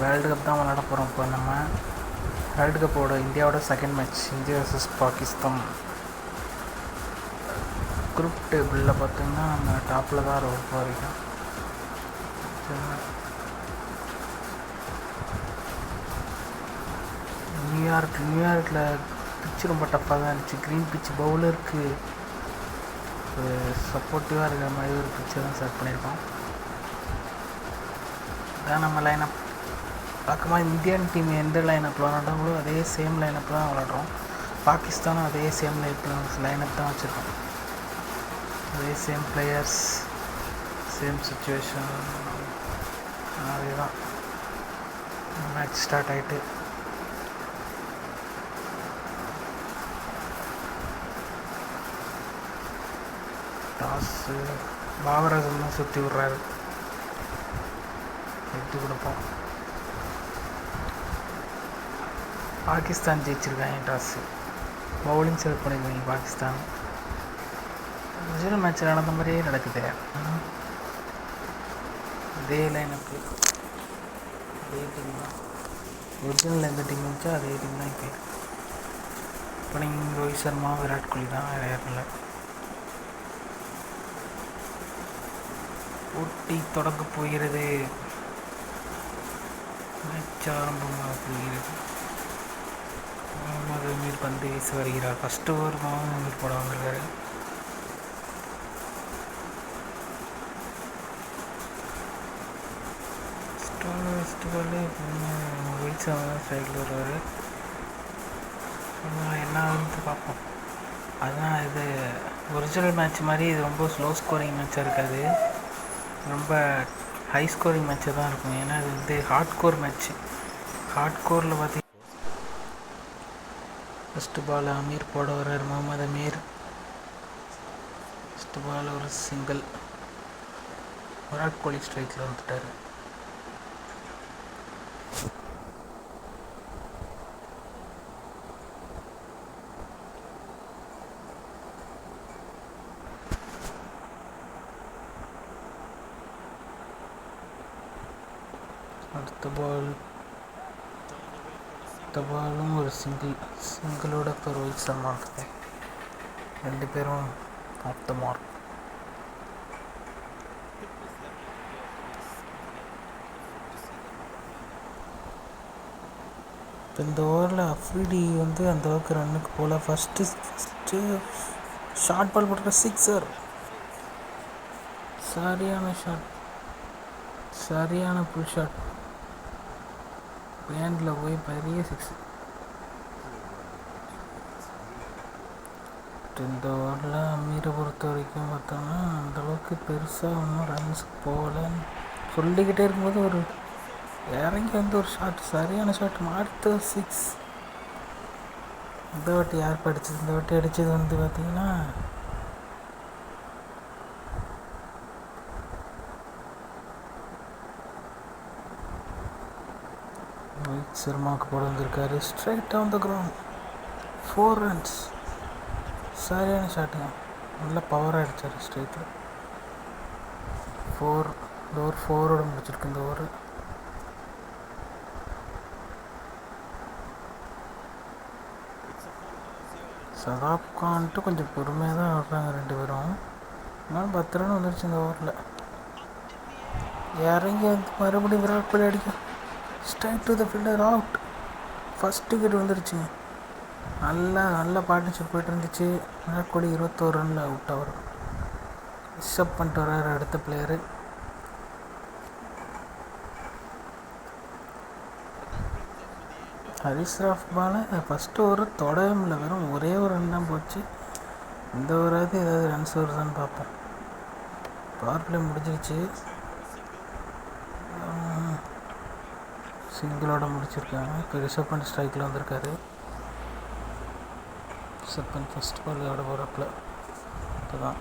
World cup தான் விளாட போகிறோம். இப்போ நம்ம வேர்ல்டு கப்போட இந்தியாவோட second match, India versus Pakistan. Group டேபிளில் பார்த்திங்கன்னா நம்ம டாப்பில் தான் இருப்போம் இப்போ வரைக்கும். நியூயார்க்கில் பிச்சு ரொம்ப டஃப்பாக தான் இருந்துச்சு. க்ரீன் பிச்சு பவுலருக்கு ஒரு சப்போர்ட்டிவாக இருக்கிற மாதிரி ஒரு பிச்சை தான் செலக்ட் பண்ணியிருக்கோம். அதான் நம்ம லைனப் பார்க்கும்போது இந்தியன் டீம் எந்த லைனப்பில் விளாண்டாங்களோ அதே சேம் லைனப்பில் தான் விளாட்றோம். பாகிஸ்தானும் அதே சேம் லைனப் தான் வச்சுருக்கோம். அதே சேம் பிளேயர்ஸ், சேம் சுச்சுவேஷன், அதே தான். மேட்ச் ஸ்டார்ட் ஆகிட்டு டாஸு பாபராஜன் தான் சுற்றி விட்றாரு. எடுத்து கொடுப்போம். பாகிஸ்தான் ஜெயிச்சிருக்காங்க டாஸு. பவுலிங் செலக்ட் பண்ணியிருக்காங்க பாகிஸ்தான். ஒரிஜினல் மேட்ச் நடந்த மாதிரியே நடக்குது. அதே லைனப்பு, அதே டீம் தான். ஒரிஜினல் எந்த டீம் இருந்துச்சோ அதே டீம் தான் இப்போ. ஓப்பனிங் ரோஹித் சர்மா, விராட் கோலி தான், வேறு யாரும் இல்லை. போட்டி தொடங்க போகிறது. மேட்ச் ஆரம்பமாக போகிறது. முகமது அமீர் பந்து வீச வருகிறார். ஃபஸ்ட்டு ஓவர் முகமது அமீர் போட வந்திருக்காரு. ஃபஸ்ட்டு பால் ரோஹித் சர்மா தான் ஸ்ட்ரைக்கில் வருவார். என்ன ஆகுதுன்னு பார்ப்போம். அதுதான் இது ஒரிஜினல் மேட்ச் மாதிரி இது ரொம்ப ஸ்லோ ஸ்கோரிங் மேட்சாக இருக்காது. ரொம்ப ஹை ஸ்கோரிங் மேட்சாக தான் இருக்கும். ஏன்னா இது வந்து ஹார்ட் கோர் மேட்ச்சு. ஹார்ட் கோரில் பார்த்திங்கன்னா ஃபஸ்ட்டு பால் அமீர் போட வர்றார். முகமது அமீர் ஃபஸ்ட்டு பால் ஒரு சிங்கிள். விராட் கோலி ஸ்ட்ரைக்கில் வந்துட்டார். அடுத்த பாலும் ஒரு சிங்கிளோட இப்போ ரோஹித் சர்மா இருக்கு. ரெண்டு பேரும் ஆஃப் த மார்க். இப்போ இந்த ஓவரில் அஃப்ரிடி வந்து அந்த அளவுக்கு ரன்னுக்கு போகல. ஃபஸ்ட்டு ஷார்ட் பால் போட்டுற சிக்ஸர். சரியான ஷாட், சரியான புல் ஷாட். பேண்டில் போய் பெரிய சிக்ஸ். இந்த ஓவரில் அமீரை பொறுத்த வரைக்கும் பார்த்தோம்னா அந்தளவுக்கு பெருசாக ஒன்றும் ரன்ஸுக்கு போகலன்னு சொல்லிக்கிட்டே இருக்கும்போது ஒரு இறங்கி வந்து ஒரு ஷாட், சரியான ஷாட். அடுத்த சிக்ஸ். இந்த வாட்டி யார் படித்தது? இந்த வாட்டி அடித்தது வந்து பார்த்திங்கன்னா ரோஹித் சர்மாவுக்கு போட வந்திருக்காரு. Straight on the ground, 4 runs. சரியான ஷாட்டுங்க, நல்லா பவராக அடித்தார் ஸ்ட்ரைட்டில். 4. இந்த ஓவர் 4ஓட முடிச்சிருக்கு. இந்த ஓவர் சதாப் கான்ட்டு கொஞ்சம் பொறுமையாக தான் வர்றாங்க ரெண்டு பேரும். ஆனால் 10 ரன் வந்துருச்சு இந்த ஓவரில். இறங்கி வந்து மறுபடியும் விராட் கோலி அடிக்கும். Straight to the fielder, out. First wicket வந்துருச்சுங்க. நல்ல பார்ட்னர்ஷிப் போய்ட்டு இருந்துச்சு. விராட் கோலி 21 ரனில் அவுட் ஆகிறார். ரிஷப் பண்ணிட்டு வர்றாரு அடுத்த பிளேயரு. ஹரிஸ் ராஃப் பாலை ஃபஸ்ட்டு ஓவர் தொடவே முடியல. வெறும் ஒரே ஒரு ரன் தான் போச்சு. இந்த ஓவராவது ஏதாவது ரன்ஸ் வருதான்னு பார்ப்போம். பவர் பிளே முடிஞ்சிருச்சு. சிங்கிளோட முடிச்சிருக்காங்க. இப்போ ரிஷப் பண்ட் ஸ்ட்ரைக்கில் வந்திருக்காரு. ரிஷப் பண்ட் ஃபஸ்ட் பால் ஆட போகிறப்பில் இப்போ தான்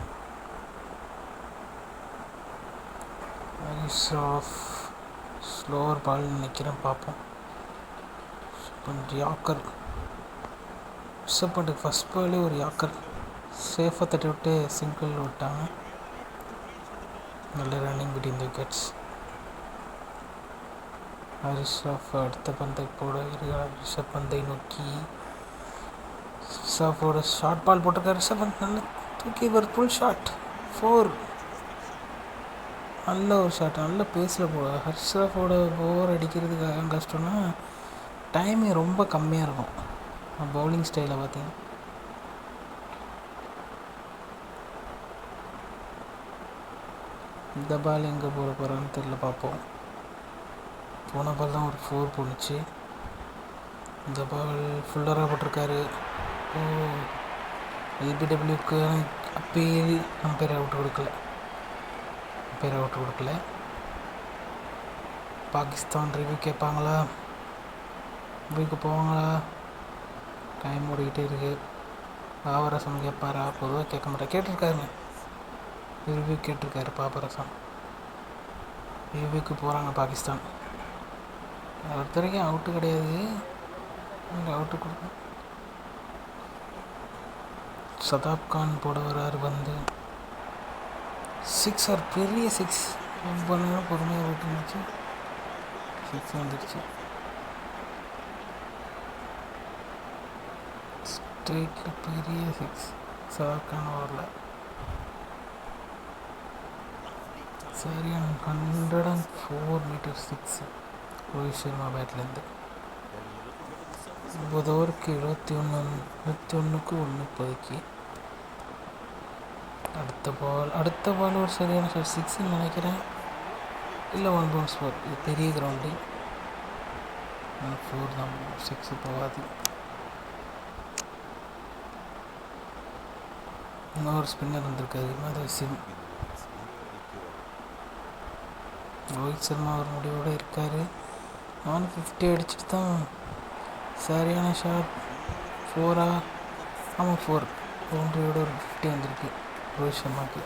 ஹரிஸ் ராஃப் ஸ்லோவர் பால் நிற்கிறேன், பார்ப்போம். யாக்கர். ரிஷப் பண்ட்டுக்கு ஃபஸ்ட் பாலே ஒரு யாக்கர் சேஃபாக தட்டி விட்டு சிங்கிள் விட்டாங்க. நல்ல running between the wickets. Rishabh அடுத்த பந்தை போட வருகிறார். ரிஷப் பந்தை நோக்கி ரிஷப்போட ஷார்ட் பால் போட்டிருக்காரு. ரிஷப் பந்த் நல்ல தூக்கி ஒரு ஃபுல் ஷாட் 4. நல்ல ஒரு ஷாட், நல்ல பேஸில் போட. ஹர்ஷராஃபோட ஓவர் அடிக்கிறதுக்காக கஷ்டம்னா டைமிங் ரொம்ப கம்மியாக இருக்கும் பவுலிங் ஸ்டைலில் பார்த்தீங்கன்னா. இந்த பால் எங்கே போட போகிறான்னு தெரில, பார்ப்போம். போன பால் தான் ஒரு 4 போணுச்சு. இந்த பால் ஃபுல்லராக போட்டிருக்காரு. எல்பிடபிள்யூக்கு அப்பீல் அம்பையர் அவுட் கொடுக்கல. பாகிஸ்தான் ரிவ்யூ கேட்பாங்களா, ரிவ்யூக்கு போவாங்களா? டைம் ஓடிக்கிட்டே இருக்குது. பாபரசம் கேட்பாரா? பொதுவாக கேட்க மாட்டேன். கேட்டிருக்காருங்க, ரிவ்யூ கேட்டிருக்காரு பாபரசம். ரிவ்யூக்கு போகிறாங்க பாகிஸ்தான். அடுத்த வரைக்கும் அவுட்டு கிடையாது, அவுட்டு கொடுக்கும். சதாப் கான் போட வராரு வந்து 6. பெரிய 6. ரொம்ப நேரம் பொறுமையாக விட்டுருந்துச்சு, 6 வந்துடுச்சு. ஸ்ட்ரெயிட்டில் பெரிய 6. சதாப் கான் ஓவரில் சரியான 104 மீட்டர் 6 ரோஹித் சர்மா பேட்லேருந்து. 9 ஓவருக்கு 21க்கு 1 இப்போதைக்கு. அடுத்த பால் ஒரு சரியான ஷாட் 6ன்னு நினைக்கிறேன், இல்லை 1 பவுன்ஸ் 4. இது பெரிய கிரவுண்டு, 4 தான், 6 போகாது. இன்னொரு ஸ்பின்னர் வந்திருக்காரு, மாதவ் சிங். ரோஹித் சர்மா ஒரு முடிவோடு இருக்கார். அவனு 50 அடிச்சுட்டு தான் சரியான ஷாட் 4. ஆமாம் 4 பவுண்டரியோட ஒரு 50 வந்திருக்கு ரோஹித் சர்மாவுக்கு.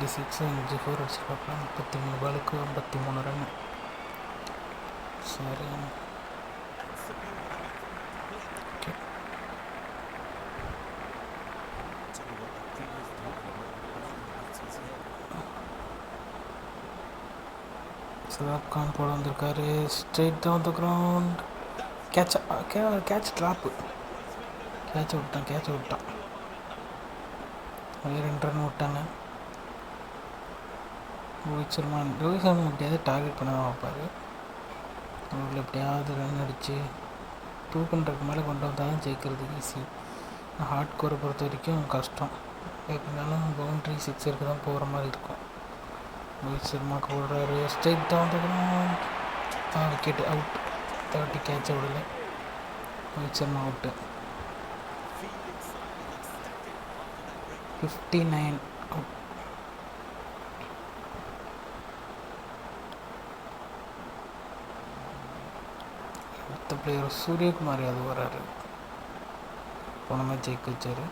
26 4 அடிச்சிருப்பாங்க. 33 பாலுக்கு 53 ரன். சரியான சதாப் கான் போட வந்திருக்காரு. Straight down the ground. Catch drop. கேட்சை விட்டான். அதே 2 ரன் விட்டாங்க. ரோஹித் சர்மா எப்படியாவது டார்கெட் பண்ண தான் வைப்பார். அவர்கள் எப்படியாவது ரன் அடித்து 200 மேலே கொண்டு வந்தால் தான் ஜெயிக்கிறதுக்கு ஈஸி. ஹார்ட் கோரை பொறுத்த வரைக்கும் கஷ்டம். எப்படினாலும் பவுண்ட்ரி 6 தான் போகிற மாதிரி இருக்கும். ரோஹித் சர்மாவுக்கு போடுறாரு. Straight down the ground. Wicket out. 30 கேட்சை விடல. ரோஹித் சர்மா அவுட்டு. 59 அவுட். அடுத்த பிளேயர் சூரியகுமார் யாதவ் வராரு. போன மேட்ச் ஜெயிக்க வச்சார்.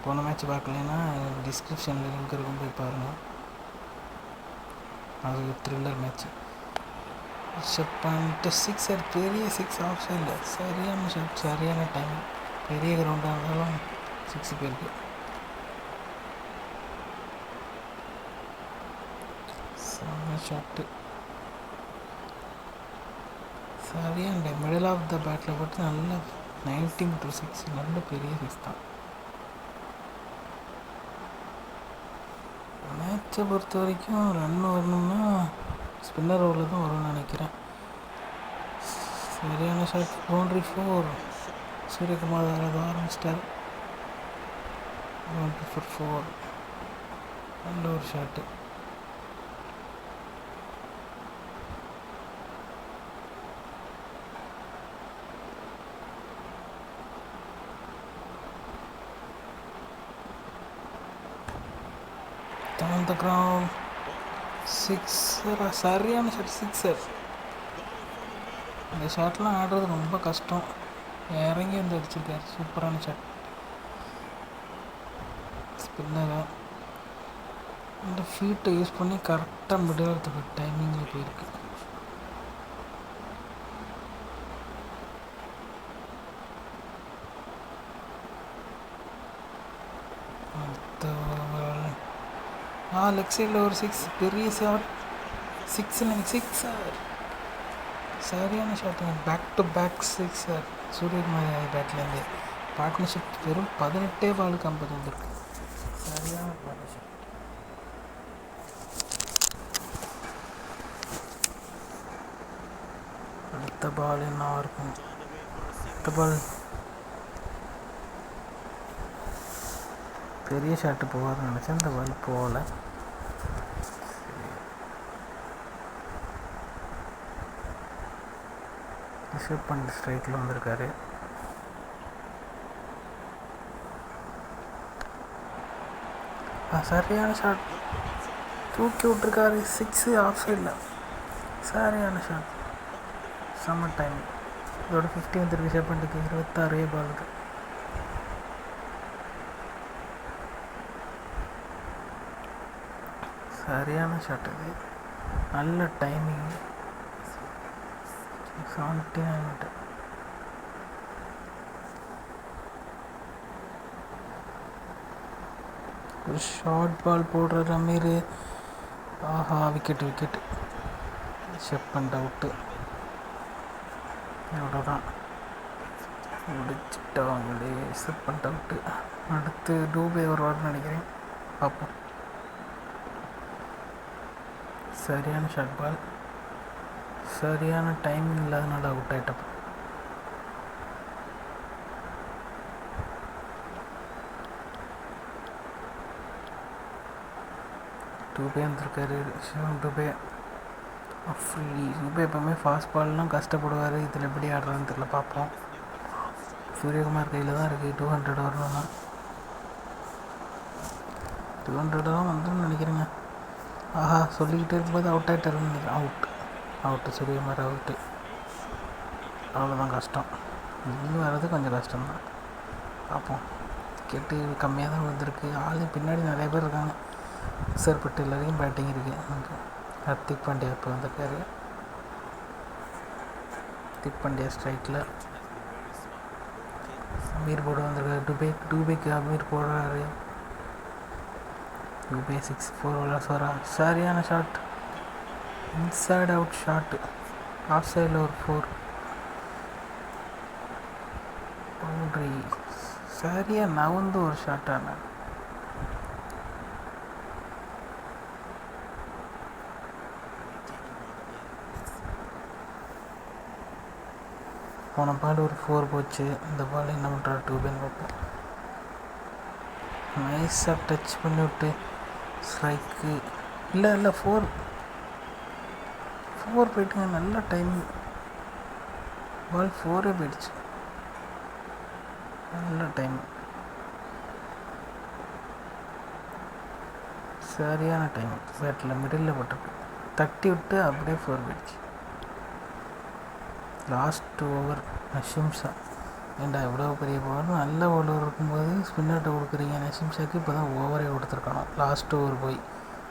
போன மேட்ச் பார்க்கலன்னா டிஸ்கிரிப்ஷனில் லிங்க் இருக்கும், போய் பாருங்கள். அது ஒரு த்ரில்லர் மேட்ச். ஷட் பண்ணிட்டு 6 பெரிய 6 ஆஃப் சைடில் சரியான ஷாட், சரியான டைம். பெரிய கிரவுண்டாக இருந்தாலும் 6 பேருக்கு. செம்ம ஷாட்டு, சரியான டைம். மிடில் ஆஃப் த பேட்டில் போட்டு நல்ல 90 மீட்டர் 6, நல்ல பெரிய 6 தான். மேட்சை பொறுத்த வரைக்கும் ரன் வரணும்னா ஸ்பின்னர் ஓவரில் தான் வரும்னு நினைக்கிறேன். சரியான ஷாட், பவுண்ட்ரி 4. சூரியகுமார் அதை ஆரம்பிச்சிட்டார். Boundary for 4. நல்ல ஒரு ஷாட்டு. down the ground. 6. சரியான ஷாட், 6. இந்த ஷாட்லாம் ஆடுறது ரொம்ப கஷ்டம். இறங்கி வந்து அடிச்சிருக்காரு. சூப்பரான ஷாட். ஸ்பின்னரை இந்த ஃபீட்டை யூஸ் பண்ணி கரெக்டாக மிடில் ஆஃப் த டைமிங்கில் போயிருக்கு. லெக் சைடில் ஒரு 6 பெரிய ஷாட். 6 சிக்ஸர். சரியான ஷாட்டுங்க. Back to back 6 sir. Suryakumar பேட்லேருந்து பார்ட்னர்ஷிப் வெறும் 18 பாலுக்கு 50 வந்துருக்கு. சரியான பார்ட்னர்ஷிப். அடுத்த பால் என்னவா இருக்கும்? அடுத்த பால் பெரிய ஷாட்டு போவார்னு நினச்சேன். இந்த பால் போகலை. ரிஷப் பண்ட் ஸ்ட்ரைக்கில் வந்திருக்காரு. சரியான ஷாட். தூக்கி விட்ருக்காரு. 6 ஆஃப் சைடில். சரியான ஷாட். செம்ம டைம். இதோட 50 வந்துருக்கு ரிஷப் பண்ட்டுக்கு. 26 பாலுக்கு. சரியான ஷாட் இது. நல்ல டைமிங். 79 ஒரு ஷார்ட் பால் போடுற அமீர். ஆஹா, விக்கெட்டு. ஷெப் பண்ணிட்டு அவுட்டு. அவ்வளோதான், முடிச்சிட்டாங்களே. ஷெப் பண்ணிட்டு அவுட்டு. அடுத்து டூபே வருவார்னு நினைக்கிறேன். பார்ப்போம். சரியான ஷார்ட் பால். சரியான டைமிங் இல்லாதனால அவுட் ஆகிட்டப்போ. டூபே வந்திருக்காரு. சிவம் டூபே. டூபே எப்போவுமே ஃபாஸ்ட் பால்லாம் கஷ்டப்படுவார். இதில் எப்படி ஆடுறான்னு தெரியல. பார்ப்போம். சூரியகுமார் கையில் தான் இருக்குது. 200 வரணும்னா 200 தான் வந்துடும் நினைக்கிறேங்க. ஆஹா, சொல்லிக்கிட்டு இருக்கும்போது அவுட் ஆகிட்டாருன்னு நினைக்கிறேன். அவுட்டு. சூரியகுமார் அவுட்டு. அவ்வளோதான், கஷ்டம். இன்னும் வர்றது கொஞ்சம் கஷ்டம்தான். பார்ப்போம். விக்கெட்டு கம்மியாக தான் வந்திருக்கு. ஆள் பின்னாடி நிறைய பேர் இருக்காங்க. சார் பட்டு எல்லாரையும் பேட்டிங் இருக்குது. நமக்கு ஹர்திக் பாண்டியா இப்போ வந்திருக்காரு. ஹர்திக் பாண்டியா ஸ்ட்ரைக்கில். அமீர் போட வந்திருக்காரு. டூபேக்கு அமீர் போடுறாரு. டூபே 6-4 விளாஸ் வரா. சரியான shot. Inside out shot. Off சைடில் ஒரு 4 பவுண்ட்ரி. சரியாக நவந்து ஒரு ஷாட்டான. போன பால் ஒரு 4 போச்சு. இந்த பால் என்ன பண்ணுறாரு டூபேன்னு பார்ப்போம். நைஸாக டச் பண்ணி விட்டு ஸ்ட்ரைக்கு. இல்லை 4 போயிட்டுங்க. நல்ல டைமிங். பால் 4 போயிடுச்சு. நல்ல டைம். சரியான டைம். பேட்டில் மிடில் போட்டிருக்கு. தட்டி விட்டு அப்படியே 4 போயிடுச்சு. Last over Naseem Shah. ஏண்டா எவ்வளோ பெரிய பவர். நல்ல ஓவர் இருக்கும்போது ஸ்பின்னர்கிட்ட கொடுக்குறீங்க. நஷிம்ஷாக்கு இப்போ தான் ஓவரே கொடுத்துருக்கணும். லாஸ்ட் ஓவர் போய்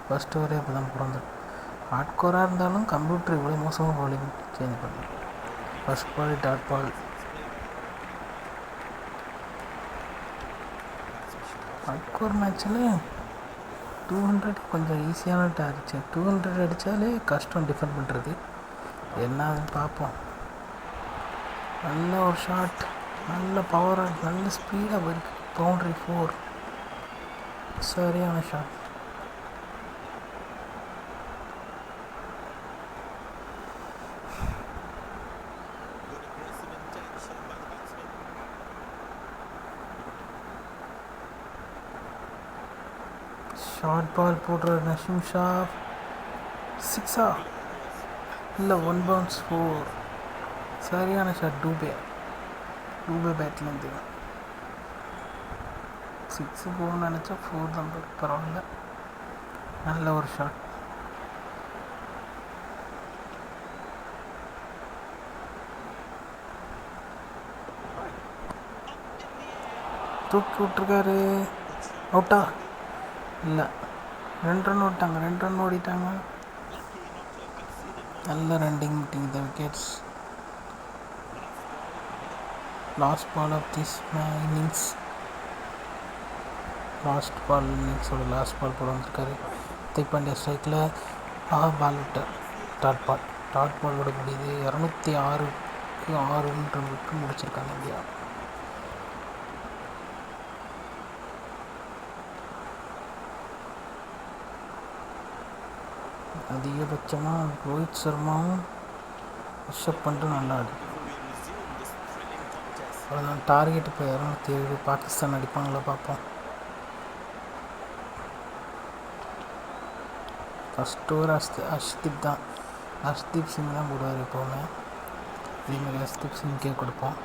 ஃபஸ்ட் ஓவரே இப்போ தான் பிறந்திருக்கு. ஹார்ட்கோராக இருந்தாலும் கம்ப்யூட்டர் இவ்வளோ மோசமாக பவுலிங் சேஞ்ச் பண்ணணும். First ball dot ball. Hardcore மேட்ச்சில் 200 கொஞ்சம் ஈஸியான டார்ச்சு. 200 அடித்தாலே கஷ்டம் டிஃபெண்ட் பண்ணுறது. என்னன்னு பார்ப்போம். நல்ல ஒரு ஷாட். நல்ல பவராக நல்ல ஸ்பீடாக போயிருக்கு. பவுண்ட்ரி 4. சரியான ஷாட். ஷார்ட் பால் போடுற நஷிம்ஷா. 6 இல்லை 1 பவுன்ஸ் 4. சரியான ஷாட். டூபே பேட்லேருந்து 6 போகணும்னு நினச்சா 4 தான். பரவாயில்ல, நல்ல ஒரு ஷாட். தூக்கி விட்ருக்காரு. அவுட்டா? இல்லை, 2 ரன் ஓடிட்டாங்க. 2 ரன் ஓடிட்டாங்க. நல்ல running between the wickets. Last ball of this innings. Last ball இன்னிங்ஸோட லாஸ்ட் பால் போட வந்திருக்காரு. ஹர்திக் பாண்டியா ஸ்ட்ரைக்கில் பால் விட்டார். டாட் பால் விட முடியுது. 206 முடிச்சிருக்காங்க இந்தியா. அதிகபட்சமாக ரோஹித் சர்மாவும் ரிஷப் பண்ட்டும் நல்லா ஆடு. அவ்வளோதான். டார்கெட் இப்போ 207. பாகிஸ்தான் அடிப்பாங்களா பார்ப்போம். ஃபஸ்ட் ஓவர் ஹர்ஷ்தீப் தான். ஹர்ஷ்தீப் சிங் தான் போடுவார் எப்போவுமே. இதேமாதிரி ஹர்ஷ்தீப் சிங்க்கே கொடுப்போம்.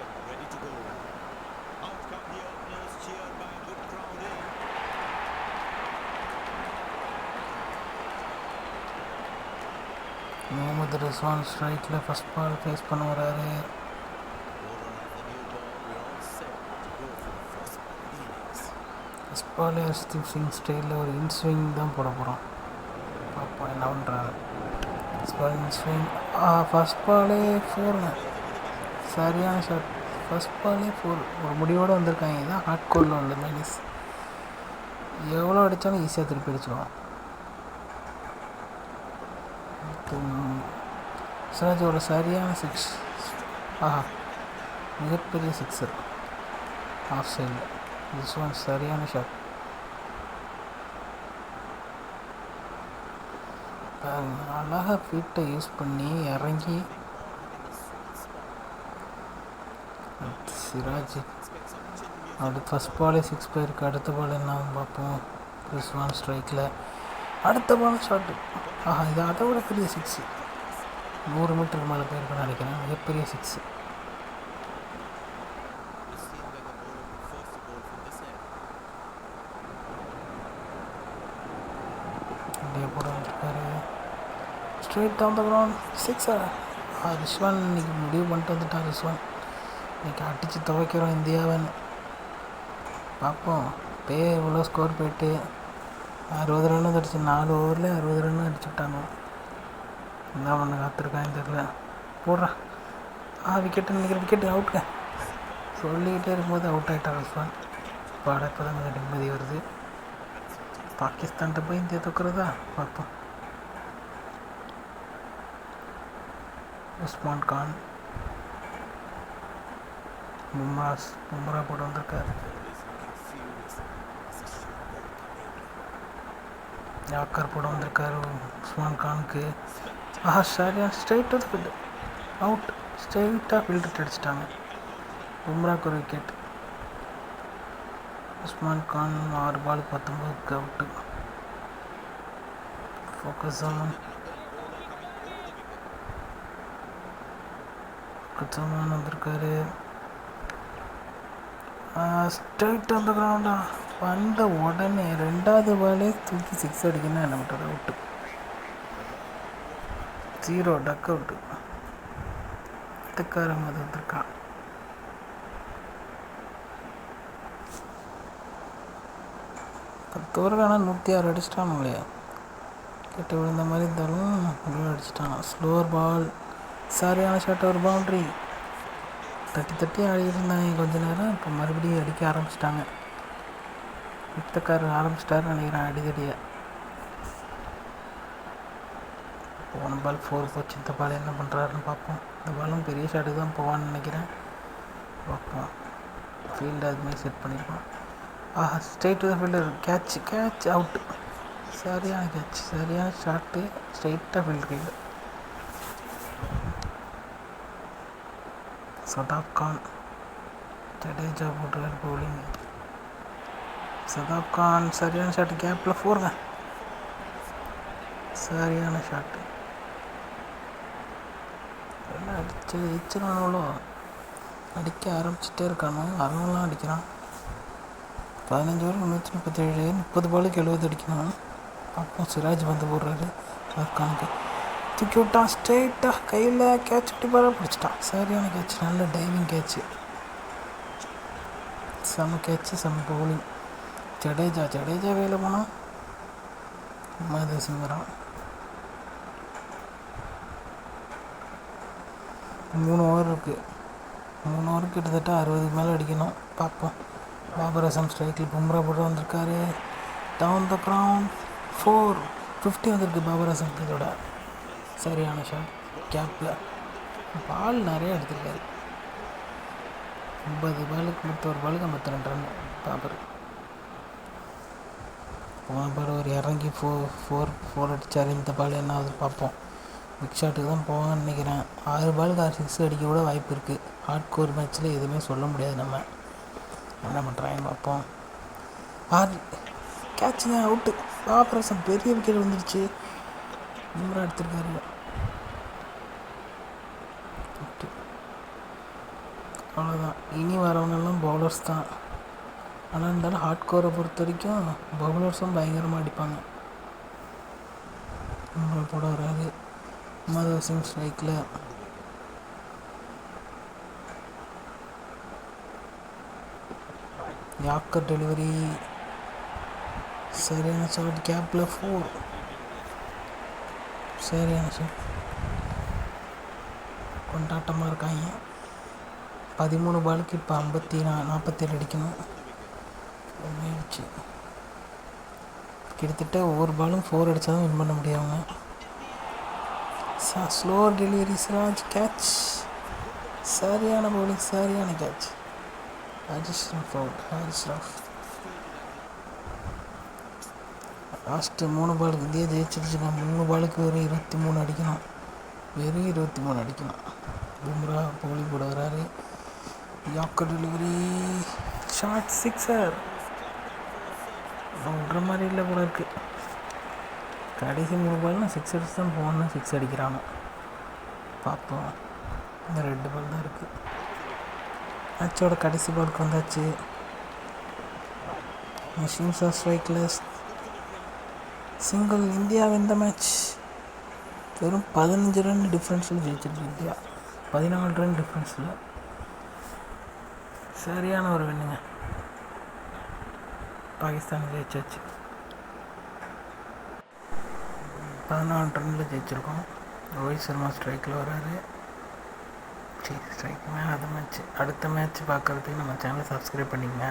முகமது ரிஸ்வான் ஸ்ட்ரைக்கில் ஃபஸ்ட் பால் ஃபேஸ் பண்ண வராரு. ஃபஸ்ட் பால் ஹர்ஷ்தீப் சிங் ஸ்டைலில் ஒரு இன்ஸ்விங் தான் போட போகிறோம். பார்ப்போம் என்ன பண்ணுறாரு. இன்ஸ்விங். ஃபஸ்ட் பாலே 4ங்க. சரியான ஷாட். ஃபஸ்ட் பாலே 4. ஒரு முடிவோடு வந்திருக்காங்க. இதுதான் ஹாட் கோலில் உள்ள மைனஸ். எவ்வளோ அடித்தாலும் ஈஸியாக திருப்பி அடிச்சிடுவோம். சிராஜோட சரியான 6. மிகப்பெரிய 6 ஆஃப் சைடில். ரிஸ்வான் சரியான ஷாட். அழகாக ஃபீட்டை யூஸ் பண்ணி இறங்கி சிராஜ் அடுத்து ஃபஸ்ட் பாலே 6 போயிருக்கு. அடுத்த பால் என்ன பார்ப்போம். ரிஸ்வான் ஸ்ட்ரைக்கில் அடுத்த பால் ஷாட்டு. இது அதை விட பெரிய 6. 100 மீட்டருக்கு மேலே போயிருக்குன்னு நினைக்கிறேன். மிகப்பெரிய 6. இந்தியா போட வந்துருக்காரு. Straight on the ground. 6. Rizwan இன்னைக்கு முடிவு பண்ணிட்டு வந்துட்டான். ரிஸ்வான் இன்னைக்கு அடித்து துவைக்கிறோம் இந்தியாவின்னு பார்ப்போம். இவ்வளோ ஸ்கோர் போயிட்டு 60 ரன் அடிச்சு 4 ஓவரில் 60 ரன் அடிச்சுட்டாங்க. என்ன பண்ண காத்திருக்கான்னு தெரியல. போடுறான். விக்கெட்டு நினைக்கிறேன். விக்கெட்டு அவுட்டுங்க சொல்லிக்கிட்டே இருக்கும்போது அவுட் ஆகிட்டான் ரிஸ்வான். பாட இப்போ தான் கொஞ்சம் நிம்மதி வருது. பாகிஸ்தான்கிட்ட போய் இந்தியா தூக்குறதா பார்ப்போம். உஸ்மான் கான் பும்ரா போட்டு வந்திருக்காரு. யாக்கர் போட வந்திருக்காரு உஸ்மான் கானுக்கு. சரியாக ஸ்ட்ரைட் டு ஃபீல்டு. அவுட். ஸ்ட்ரைட்டாக ஃபீல்டர் அடிச்சிட்டாங்க. பும்ராக்கு ஒரு wicket. Usman Khan 6 ball 19 out. Focus on வந்திருக்காரு. ஸ்ட்ரைட் அந்த கிரவுண்டா வந்த உடனே 2வது பாலே தூக்கி 6 அடிக்கணும். என்ன பண்ணுறது. அவுட்டு. 0 டக் அவுட்டு. இதுக்காரங்க அது வந்திருக்கான். தோறுக்கான 106 அடிச்சிட்டானுங்களே. கெட்டு விழுந்த மாதிரி இருந்தாலும் உள்ள அடிச்சிட்டானா. ஸ்லோவர் பால். சரியான ஷாட். ஒரு பவுண்ட்ரி. தட்டி ஆடிட்டு இருந்தாங்க கொஞ்ச நேரம். இப்போ மறுபடியும் அடிக்க ஆரம்பிச்சிட்டாங்க. வித்தக்காரர் ஆரம்பிச்சிட்டாருன்னு நினைக்கிறேன் அடிக்கடியை. போன பால் 4 போச்சு. இந்த பால் என்ன பண்ணுறாருன்னு பார்ப்போம். இந்த பாலும் பெரிய ஷாட்டுக்கு தான் போவான்னு நினைக்கிறேன். பார்ப்போம். ஃபீல்டு அதுமாதிரி செட் பண்ணியிருக்கோம். Straight to the fielder. Catch out. சரியான கேட்ச். சரியான ஷாட்டு. ஸ்ட்ரெயிட்டாக ஃபீல்டு கையில். சதாப் கான். ஜடேஜா போட்டுறாரு பவுலிங். சதாப் கான் சரியான ஷாட்டு. கேப்பில் 4ங்க. சரியான ஷாட்டு. எல்லாம் ஜெயிச்சிடானோ. அடிக்க ஆரம்பிச்சிட்டே இருக்கானோ. அவங்களாம் அடிக்கிறான். 15 ஓவர் 337. 30 பாலுக்கு 70 அடிக்கணும். அப்போ சிராஜ் வந்து போடுறாரு. சதாப்கானுக்கு தூக்கி விட்டான். ஸ்ட்ரெயிட்டாக கையில் கேட்ச் விட்டு பால் பிடிச்சிட்டான். சரியான கேட்ச். நல்ல டைவிங் கேட்ச்சு. செம்ம கேட்ச்சு. செம்ம பவுலிங். ஜடேஜா வேலை போனால் மகேந்திர சிங் வரான். 3 ஓவர் இருக்குது. 3 ஓவருக்கு கிட்டத்தட்ட 60 மேலே அடிக்கணும். பார்ப்போம். பாபர் அசம் ஸ்ட்ரைக்கில் பும்ரா போட்டு வந்திருக்காரு. Down the ground. 4. 50 வந்திருக்கு பாபர் அசம் இதோட. சரியான ஷாட் கேப்பில். பால் நிறையா எடுத்திருக்காரு. 50 பாலுக்கு 31 பாலுக்கு 52 ரன் பாபர். போன பால் ஒரு இறங்கி ஃபோர் அடித்தார். இந்த பால் என்ன ஆகுது பார்ப்போம். பிக் ஷாட்டுக்கு தான் போவான்னு நினைக்கிறேன். 6 பாலுக்கு 6 6 அடிக்க கூட வாய்ப்பு இருக்குது. ஹார்ட் கோர் மேட்ச்சில் எதுவுமே சொல்ல முடியாது. நம்ம என்ன பண்ணுறாங்கன்னு பார்ப்போம். கேட்சுங்க அவுட்டு. ஆப்ரேஷன் பெரிய விக்கெட் வந்துடுச்சு. பும்ரா எடுத்திருக்காரு. அவ்வளோதான். இனி வரவங்கெல்லாம் பவுலர்ஸ் தான். ஆனால் இருந்தாலும் ஹார்ட் கோரை பொறுத்த வரைக்கும் பவுலர்ஸும் பயங்கரமாக அடிப்பாங்க. பும்ரா போட வராது. மதர் சிங் ஸ்ட்ரைக்கில். Yorker delivery. சரியான ஷாட் கேப்பில் 4. சரியான ஷாட். கொண்டாட்டமாக இருக்காங்க. 13 பாலுக்கு இப்போ 47 அடிக்கணும். ஆயிடுச்சு. கிட்டத்தட்ட ஒவ்வொரு பாலும் 4 அடித்தா தான் வின் பண்ண முடியாங்க. Slow delivery Siraj catch. சரியான பவுலிங், சரியான கேட்ச். ஹாரிஸ் ராஃப் லாஸ்ட்டு 3 பாலுக்கு இந்தியா ஜெயிச்சிருச்சுங்க. 3 பாலுக்கு வெறும் 23 அடிக்கணும். வெறும் 23 அடிக்கணும். பும்ரா பவுலிங் போட வராரு. Yorker delivery short sixer. விடுற மாதிரி இல்லை போல இருக்குது. கடைசி 3 பால்னால் 6 அடிச்சு தான் போகணும். 6 அடிக்கிறானோ பார்ப்போம். இந்த 2 பால் தான் இருக்குது. மேட்சோட கடைசி பாலுக்கு வந்தாச்சு. மஷின்ஸா ஸ்ட்ரைக்கில் சிங்கிள். இந்தியா இந்த மேட்ச் வெறும் 15 ரன் டிஃப்ரென்ஸில் ஜெயிச்சிருக்கு இந்தியா. 14 ரன் டிஃப்ரென்ஸில். சரியான ஒரு வின்னுங்க. பாகிஸ்தான் ஜெயிச்சாச்சு. 14 ரனில் ஜெயிச்சிருக்கோம். ரோஹித் சர்மா ஸ்ட்ரைக்கில் வராரு. ஸ்ட்ரைக் மேலே அது மேட்ச். அடுத்த மேட்ச் பார்க்குறதுக்கு நம்ம சேனலை சப்ஸ்கிரைப் பண்ணிக்கங்க.